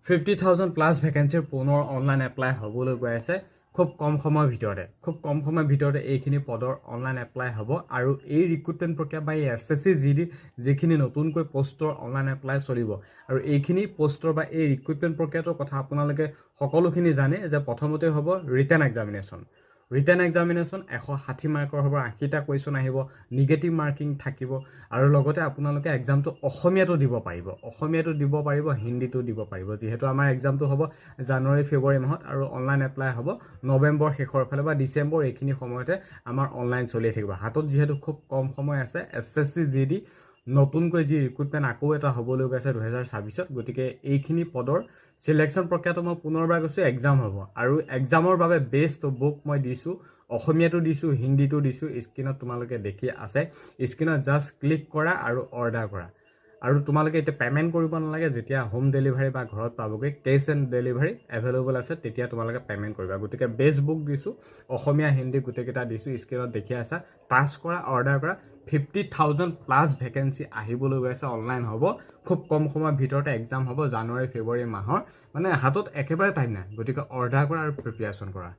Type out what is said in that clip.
50,000 plus ভেকেঞ্চিৰ পুনৰ online apply হ'বলৈ গৈ আছে খুব কম সময়ৰ ভিতৰতে এইখিনি পদৰ অনলাইন এপ্লাই হ'ব আৰু এই ৰিক্ৰুটমেণ্ট প্ৰক্ৰিয়া বা এই SSC GD যিখিনি নতুনকৈ পোষ্টৰ অনলাইন এপ্লাই চলিব আৰু এইখিনি পোষ্টৰ বা এই ৰিক্ৰুটমেণ্ট প্ৰক্ৰিয়াটোৰ কথা আপোনালোকে সকলোখিনি জানে যে প্ৰথমতে হ'ব ৰিটেন এক্সামিনেশ্যন 160 মাৰ্কৰ হ'ব 80টা কুৱেশ্যন আহিব নিগেটিভ মাৰ্কিং থাকিব আৰু লগতে আপোনালোকে এক্সামটো অসমীয়াটো দিব পাৰিব হিন্দীটো দিব পাৰিব যেহেতু আমাৰ এক্সামটো হ'ব জানুৱাৰী ফেব্ৰুৱাৰী মাহত আৰু অনলাইন এপ্লাই হ'ব নৱেম্বৰ শেষৰ ফালে বা ডিচেম্বৰ এইখিনি সময়তে আমাৰ অনলাইন চলি থাকিব হাতত যিহেতু খুব কম সময় আছে SSC GD নতুনকৈ যি ৰিক্ৰুটমেণ্ট আকৌ এটা হ'বলৈ গৈছে 2026ত গতিকে এইখিনি পদৰ সিলেকশন প্ৰক্ৰিয়াটো মই পুনৰবাৰ কৈছোঁ এক্সাম হ'ব আৰু এক্সামৰ বাবে বেষ্ট বুক মই দিছোঁ অসমীয়াটো দিছোঁ হিন্দীটো দিছোঁ স্ক্ৰীনত তোমালোকে দেখি আছে স্ক্ৰীনত জাষ্ট ক্লিক কৰা আৰু অৰ্ডাৰ কৰা আৰু তোমালোকে এতিয়া পেমেন্ট কৰিব নালাগে যেতিয়া হোম ডেলিভাৰী বা ঘৰত পাবগৈ কেছ এণ্ড ডেলিভাৰী এভেইলেবল আছে তেতিয়া তোমালোকে পেমেন্ট কৰিবা গতিকে বেষ্ট বুক দিছোঁ অসমীয়া হিন্দী গোটেইকেইটা দিছোঁ স্ক্ৰীনত দেখি আছা টাচ কৰা অৰ্ডাৰ কৰা 50,000 প্লাছ ভেকেঞ্চি আহিবলৈ গৈ আছে অনলাইন হ'ব খুব কম সময়ৰ ভিতৰতে এক্সাম হ'ব জানুৱাৰী ফেব্ৰুৱাৰী মাহৰ মানে হাতত একেবাৰে টাইম নাই গতিকে অৰ্ডাৰ কৰা আৰু প্ৰিপেয়াৰেশ্যন কৰা